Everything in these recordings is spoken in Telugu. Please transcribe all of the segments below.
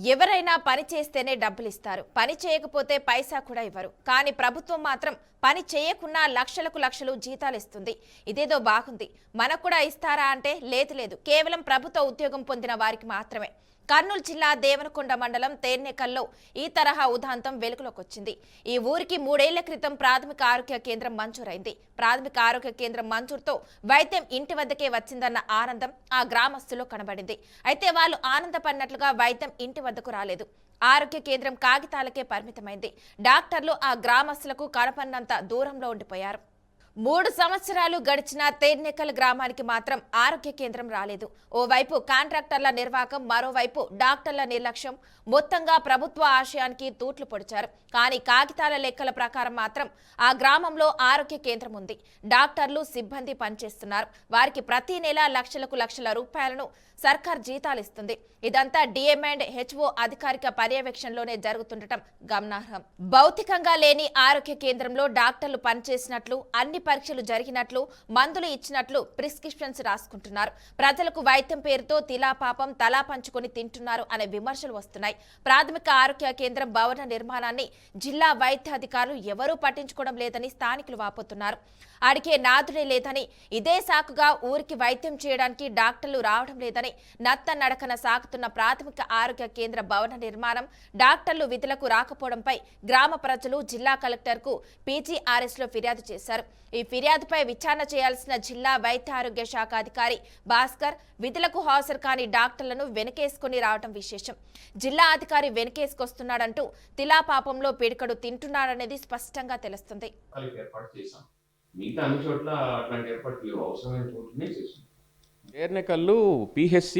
ఎవరైనా పని చేస్తేనే డబ్బులు ఇస్తారు, పని చేయకపోతే పైసా కూడా ఇవ్వరు. కానీ ప్రభుత్వం మాత్రం పని చేయకున్నా లక్షలకు లక్షలు జీతాలు ఇస్తుంది. ఇదేదో బాగుంది, మనకు కూడా ఇస్తారా అంటే లేదు, కేవలం ప్రభుత్వ ఉద్యోగం పొందిన వారికి మాత్రమే. కర్నూలు జిల్లా దేవనకొండ మండలం తేర్నెకల్లో ఈ తరహా ఉదాంతం వెలుగులోకి వచ్చింది. ఈ ఊరికి 3 ఏళ్ల క్రితం ప్రాథమిక ఆరోగ్య కేంద్రం మంజూరైంది. ప్రాథమిక ఆరోగ్య కేంద్రం మంజూరుతో వైద్యం ఇంటి వద్దకే వచ్చిందన్న ఆనందం ఆ గ్రామస్తుల్లో కనబడింది. అయితే వాళ్ళు ఆనందపడినట్లుగా వైద్యం ఇంటి వద్దకు రాలేదు. ఆరోగ్య కేంద్రం కాగితాలకే పరిమితమైంది. డాక్టర్లు ఆ గ్రామస్తులకు కనపడినంత దూరంలో ఉండిపోయారు. 3 సంవత్సరాలు గడిచిన తేర్నెకల్ గ్రామానికి మాత్రం ఆరోగ్య కేంద్రం రాలేదు. ఓవైపు కాంట్రాక్టర్ల నిర్వాహకం, మరోవైపు డాక్టర్ల నిర్లక్ష్యం మొత్తంగా ప్రభుత్వ ఆశయానికి తూట్లు పొడిచారు. కానీ కాగితాల లెక్కల ప్రకారం మాత్రం ఆ గ్రామంలో ఆరోగ్య కేంద్రం ఉంది. డాక్టర్లు, సిబ్బంది పనిచేస్తున్నారు. వారికి ప్రతి నెల లక్షలకు లక్షల రూపాయలను సర్కార్ జీతాలు ఇస్తుంది. ఇదంతా DM&HO అధికారిక పర్యవేక్షణలోనే జరుగుతుండటం గమనార్హం. భౌతికంగా లేని ఆరోగ్య కేంద్రంలో డాక్టర్లు పనిచేసినట్లు, అన్ని పరీక్షలు జరిగినట్లు, మందులు ఇచ్చినట్లు ప్రిస్క్రిప్షన్స్ రాసుకుంటున్నారు. ప్రజలకు వైద్యం పేరుతో తిలాపాపం తలా పంచుకొని తింటున్నారు అనే విమర్శలు వస్తున్నాయి. ప్రాథమిక ఆరోగ్య కేంద్రం భవన నిర్మాణాన్ని జిల్లా వైద్యాధికారులు ఎవరూ పట్టించుకోవడం లేదని స్థానికులు వాపోతున్నారు. అడిగే నాదుడే లేదని, ఇదే సాకుగా ఊరికి వైద్యం చేయడానికి డాక్టర్లు రావడం లేదని నత్త నడకన సాగుతున్న ప్రాథమిక ఆరోగ్య కేంద్ర భవన నిర్మాణం, డాక్టర్లు విధులకు రాకపోవడంపై గ్రామ ప్రజలు జిల్లా కలెక్టర్కు PGRS లో ఫిర్యాదు చేశారు. ఈ ఫిర్యాదుపై విచారణ చేయాల్సిన జిల్లా వైద్య ఆరోగ్య శాఖ అధికారి భాస్కర్ విధులకు హాజరు కాని డాక్టర్లను వెనకేసుకుని రావడం విశేషం. జిల్లా అధికారి వెనకేసుకొస్తున్నాడంటూ తిలాపాపంలో పిడికడు తింటున్నాడనేది స్పష్టంగా తెలుస్తుంది. మిగతా అన్ని చోట్ల అట్లాంటి ఏర్పాట్లు అవసరమైన చోట్లనే చేసింది. తేర్నెకల్లు PHC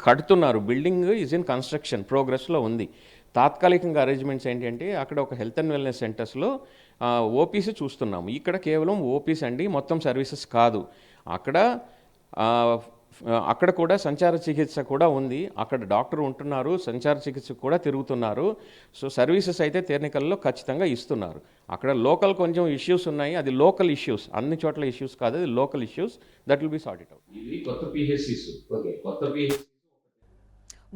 కడుతున్నారు. బిల్డింగ్ ఈజ్ ఇన్ కన్స్ట్రక్షన్ ప్రోగ్రెస్లో ఉంది. తాత్కాలికంగా అరేంజ్మెంట్స్ ఏంటంటే అక్కడ ఒక హెల్త్ అండ్ వెల్నెస్ సెంటర్స్లో OPC చూస్తున్నాము. ఇక్కడ కేవలం OPC అండి, మొత్తం సర్వీసెస్ కాదు. అక్కడ కూడా సంచార చికిత్స కూడా ఉంది. అక్కడ డాక్టర్ ఉంటున్నారు, సంచార చికిత్స కూడా తిరుగుతున్నారు. సో సర్వీసెస్ అయితే తేర్నెకల్లో ఖచ్చితంగా ఇస్తున్నారు. అక్కడ లోకల్ కొంచెం ఇష్యూస్ ఉన్నాయి. అది లోకల్ ఇష్యూస్, అన్ని చోట్ల ఇష్యూస్ కాదు, అది local issues. That will be sorted out. ఇది కొత్త PHCs. ఓకే, కొత్త PHCs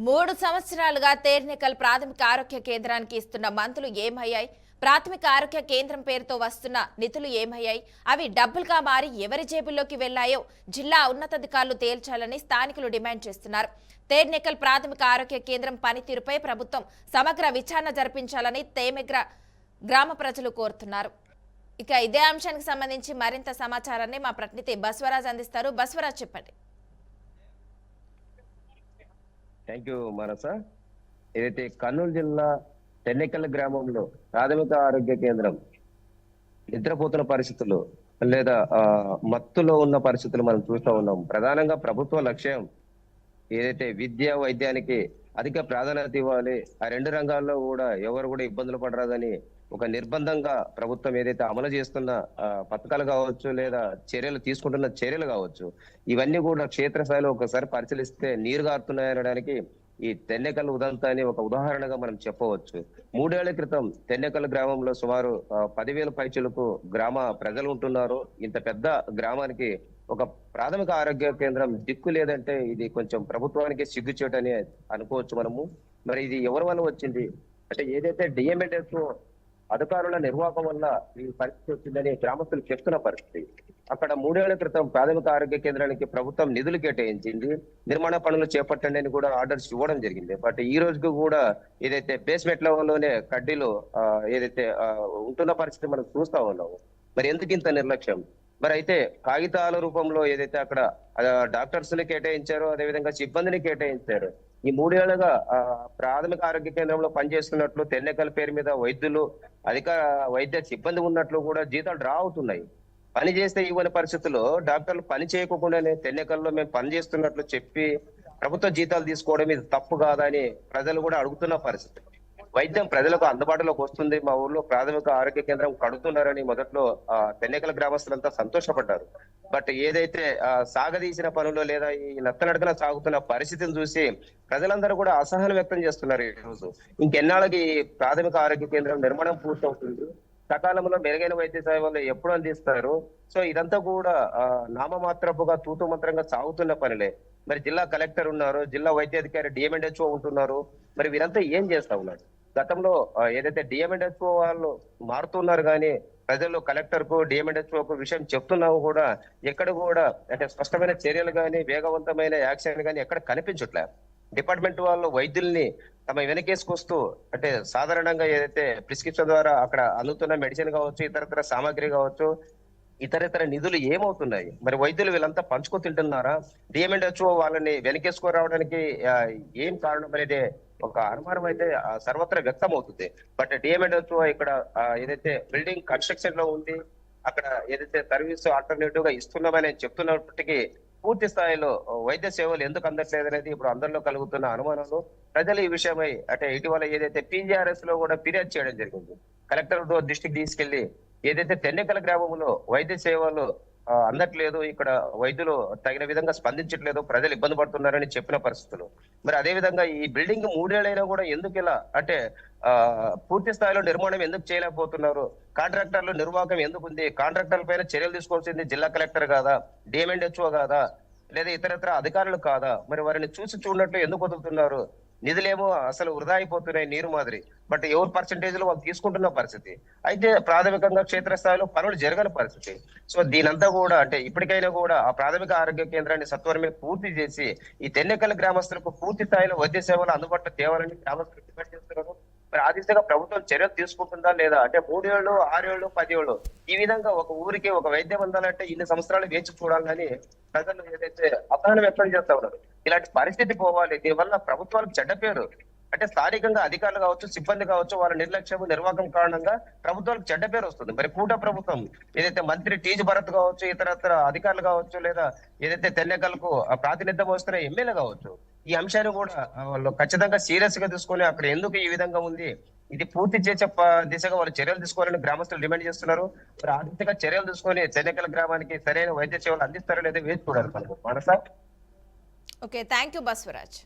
3 సంవత్సరాలుగా తేర్నెకల్ ప్రాథమిక ఆరోగ్య కేంద్రానికి ఇస్తున్న మందులు ఏమయ్యాయి? ప్రాథమిక ఆరోగ్య కేంద్రం పేరుతో వస్తున్న నిధులు ఏమయ్యాయి? అవి డబ్బులుగా మారి ఎవరి జేబుల్లోకి వెళ్లాయో జిల్లా ఉన్నతాధికారులు తేల్చాలని స్థానికులు డిమాండ్ చేస్తున్నారు. తేర్నెకల్ ప్రాథమిక ఆరోగ్య కేంద్రం పనితీరుపై ప్రభుత్వం సమగ్ర విచారణ జరిపించాలని తేమెగ్ర గ్రామ ప్రజలు కోరుతున్నారు. ఇక ఇదే అంశానికి సంబంధించి మరింత సమాచారాన్ని మా ప్రతినిధి బస్వరాజ్ అందిస్తారు. బస్వరాజ్, చెప్పండి. థ్యాంక్ యూ మనస. ఏదైతే కర్నూలు జిల్లా తెన్నెకల్ గ్రామంలో ప్రాథమిక ఆరోగ్య కేంద్రం నిద్రపోతున్న పరిస్థితులు లేదా మత్తులో ఉన్న పరిస్థితులు మనం చూస్తూ ఉన్నాం. ప్రధానంగా ప్రభుత్వ లక్ష్యం ఏదైతే విద్య, వైద్యానికి అధిక ప్రాధాన్యత ఇవ్వాలి, ఆ 2 రంగాల్లో కూడా ఎవరు కూడా ఇబ్బందులు పడరాదని ఒక నిర్బంధంగా ప్రభుత్వం ఏదైతే అమలు చేస్తున్న పథకాలు కావచ్చు లేదా చర్యలు తీసుకుంటున్న చర్యలు కావచ్చు, ఇవన్నీ కూడా క్షేత్రస్థాయిలో ఒకసారి పరిశీలిస్తే నీరు గారుతున్నాయనడానికి ఈ తెన్నెకల్ ఉదంతాన్ని ఒక ఉదాహరణగా మనం చెప్పవచ్చు. 3 ఏళ్ల క్రితం తెన్నెకల్ గ్రామంలో సుమారు 10,000 పైచులకు గ్రామ ప్రజలు ఉంటున్నారు. ఇంత పెద్ద గ్రామానికి ఒక ప్రాథమిక ఆరోగ్య కేంద్రం దిక్కు లేదంటే ఇది కొంచెం ప్రభుత్వానికి సిగ్గుచేటని అనుకోవచ్చు మనము. మరి ఇది ఎవరి వల్ల వచ్చింది అంటే ఏదైతే DM&HO అధికారుల నిర్వాహకం వల్ల ఈ పరిస్థితి వచ్చిందని గ్రామస్తులు చెప్తున్న పరిస్థితి. అక్కడ 3 ఏళ్ల క్రితం ప్రాథమిక ఆరోగ్య కేంద్రానికి ప్రభుత్వం నిధులు కేటాయించింది, నిర్మాణ పనులు చేపట్టండి అని కూడా ఆర్డర్స్ ఇవ్వడం జరిగింది. బట్ ఈ రోజుకు కూడా ఏదైతే బేస్మెంట్ లెవెల్లోనే కడ్డీలు ఏదైతే ఉంటున్న పరిస్థితి మనం చూస్తా ఉన్నాము. మరి ఎందుకు ఇంత నిర్లక్ష్యం? మరి అయితే కాగితాల రూపంలో ఏదైతే అక్కడ డాక్టర్స్ ని కేటాయించారో, అదేవిధంగా సిబ్బందిని కేటాయించారు. ఈ 3 ఏళ్లుగా ప్రాథమిక ఆరోగ్య కేంద్రంలో పనిచేస్తున్నట్లు తెన్నెకల్ పేరు మీద వైద్యులు, వైద్య సిబ్బంది ఉన్నట్లు కూడా జీతాలు డ్రా అవుతున్నాయి. పని చేస్తే ఇవ్వని పరిస్థితుల్లో డాక్టర్లు పని చేయకుండానే తెన్నెకల్లో మేము పని చేస్తున్నట్లు చెప్పి ప్రభుత్వ జీతాలు తీసుకోవడం ఇది తప్పు కాదా అని ప్రజలు కూడా అడుగుతున్న పరిస్థితి. వైద్యం ప్రజలకు అందుబాటులోకి వస్తుంది, మా ఊర్లో ప్రాథమిక ఆరోగ్య కేంద్రం కడుతున్నారని మొదట్లో తెన్నెకల్ గ్రామస్తులంతా సంతోషపడ్డారు. బట్ ఏదైతే సాగదీసిన పనులు లేదా ఈ నత్తనడకన సాగుతున్న పరిస్థితిని చూసి ప్రజలందరూ కూడా అసహనం వ్యక్తం చేస్తున్నారు. ఈ రోజు ఇంకెన్నాళ్ళకి ప్రాథమిక ఆరోగ్య కేంద్రం నిర్మాణం పూర్తవుతుంది, సకాలంలో మెరుగైన వైద్య సేవలు ఎప్పుడు అందిస్తారు? సో ఇదంతా కూడా నామమాత్రపుగా తూతు మంత్రంగా సాగుతున్న పనులే. మరి జిల్లా కలెక్టర్ ఉన్నారు, జిల్లా వైద్యాధికారి DM&HO ఉంటున్నారు, మరి వీరంతా ఏం చేస్తా ఉన్నారు? గతంలో ఏదైతే డిఎంఎన్హెచ్ఓ వాళ్ళు మారుతున్నారు కానీ ప్రజలు కలెక్టర్ కు డిఎంఎన్హెచ్ఓ కు విషయం చెప్తున్నావు కూడా ఎక్కడ కూడా అంటే స్పష్టమైన చర్యలు కానీ వేగవంతమైన యాక్షన్ కానీ ఎక్కడ కనిపించట్లే. డిపార్ట్మెంట్ వాళ్ళు వైద్యుల్ని తమ వెనకేసుకొస్తూ అంటే సాధారణంగా ఏదైతే ప్రిస్క్రిప్షన్ ద్వారా అక్కడ అందుతున్న మెడిసిన్ కావచ్చు, ఇతరతర సామాగ్రి కావచ్చు, ఇతర నిధులు ఏమవుతున్నాయి? మరి వైద్యులు వీళ్ళంతా పంచుకో తింటున్నారా? డిఎంఎన్హెచ్ఓ వాళ్ళని వెనకేసుకో రావడానికి ఏం కారణం అనేది ఒక అనుమానం అయితే సర్వత్రా వ్యక్తం అవుతుంది. బట్ డిఎంఎన్హెచ్ఓ ఇక్కడ ఏదైతే బిల్డింగ్ కన్స్ట్రక్షన్ లో ఉంది, అక్కడ ఏదైతే సర్వీస్ ఆల్టర్నేటివ్ గా ఇస్తున్నామని చెప్తున్నప్పటికీ పూర్తి స్థాయిలో వైద్య సేవలు ఎందుకు అందట్లేదు అనేది ఇప్పుడు అందరిలో కలుగుతున్న అనుమానాలు. ప్రజలు ఈ విషయమై అంటే ఇటీవల ఏదైతే పీజీఆర్ఎస్ లో కూడా ఫిర్యాదు చేయడం జరిగింది. కలెక్టర్ దృష్టికి తీసుకెళ్లి ఏదైతే తెన్నెకల గ్రామంలో వైద్య సేవలు అందట్లేదు, ఇక్కడ వైద్యులు తగిన విధంగా స్పందించట్లేదు, ప్రజలు ఇబ్బంది పడుతున్నారని చెప్పిన పరిస్థితులు. మరి అదే విధంగా ఈ బిల్డింగ్ 3 ఏళ్ళైనా కూడా ఎందుకు ఇలా అంటే పూర్తి స్థాయిలో నిర్మాణం ఎందుకు చేయలేకపోతున్నారు? కాంట్రాక్టర్లు నిర్వాహకం ఎందుకు ఉంది? కాంట్రాక్టర్ల పైన చర్యలు తీసుకోవాల్సింది జిల్లా కలెక్టర్ కాదా, డిఎంఎన్హెచ్ఓ కాదా, లేదా ఇతరత్ర అధికారులు కాదా? మరి వారిని చూసి చూడనట్లు ఎందుకు వదులుతున్నారు? నిధులేమో అసలు వృధా అయిపోతున్నాయి నీరు మాదిరి. బట్ ఎవరు పర్సంటేజ్ వాళ్ళు తీసుకుంటున్న పరిస్థితి. అయితే ప్రాథమికంగా క్షేత్రస్థాయిలో పనులు జరగని పరిస్థితి. సో దీనంతా కూడా అంటే ఇప్పటికైనా కూడా ఆ ప్రాథమిక ఆరోగ్య కేంద్రాన్ని సత్వరమే పూర్తి చేసి ఈ తెన్నెకల గ్రామస్తులకు పూర్తి స్థాయిలో వైద్య సేవలు అందుబాటులో తేవాలని గ్రామస్తులు డిమాండ్ చేస్తున్నారు. మరి ఆ దిశగా ప్రభుత్వం చర్యలు తీసుకుంటుందా లేదా? అంటే 3 ఏళ్ళు, 6 ఏళ్ళు, 10 ఏళ్ళు ఈ విధంగా ఒక ఊరికి ఒక వైద్యం అందాలంటే ఇన్ని సంవత్సరాలు వేచి చూడాలని ప్రజలు ఏదైతే అసహనం వ్యక్తం చేస్తా ఉన్నారు. ఇలాంటి పరిస్థితి పోవాలి. దీనివల్ల ప్రభుత్వాలకు చెడ్డ పేరు. అంటే స్థానికంగా అధికారులు కావచ్చు, సిబ్బంది కావచ్చు, వాళ్ళ నిర్లక్ష్యం నిర్వాహకం కారణంగా ప్రభుత్వాలకు చెడ్డ పేరు వస్తుంది. మరి కూట ప్రభుత్వం ఏదైతే మంత్రి టీజీ భరత్ కావచ్చు, ఇతరత్ర అధికారులు కావచ్చు, లేదా ఏదైతే తెన్నెకలకు ప్రాతినిధ్యం వస్తున్న ఎమ్మెల్యే కావచ్చు, ఈ అంశాన్ని కూడా వాళ్ళు ఖచ్చితంగా సీరియస్ గా తీసుకొని అక్కడ ఎందుకు ఈ విధంగా ఉంది, ఇది పూర్తి చేసే దిశగా వాళ్ళు చర్యలు తీసుకోవాలని గ్రామస్తులు డిమాండ్ చేస్తున్నారు. మరి ఆ దిశగా చర్యలు తీసుకొని తెన్నెకల గ్రామానికి సరైన వైద్య సేవలు అందిస్తారో లేదో వేచి చూడాలి. మనసా ఓకే, థ్యాంక్ యూ బస్వరాజ్.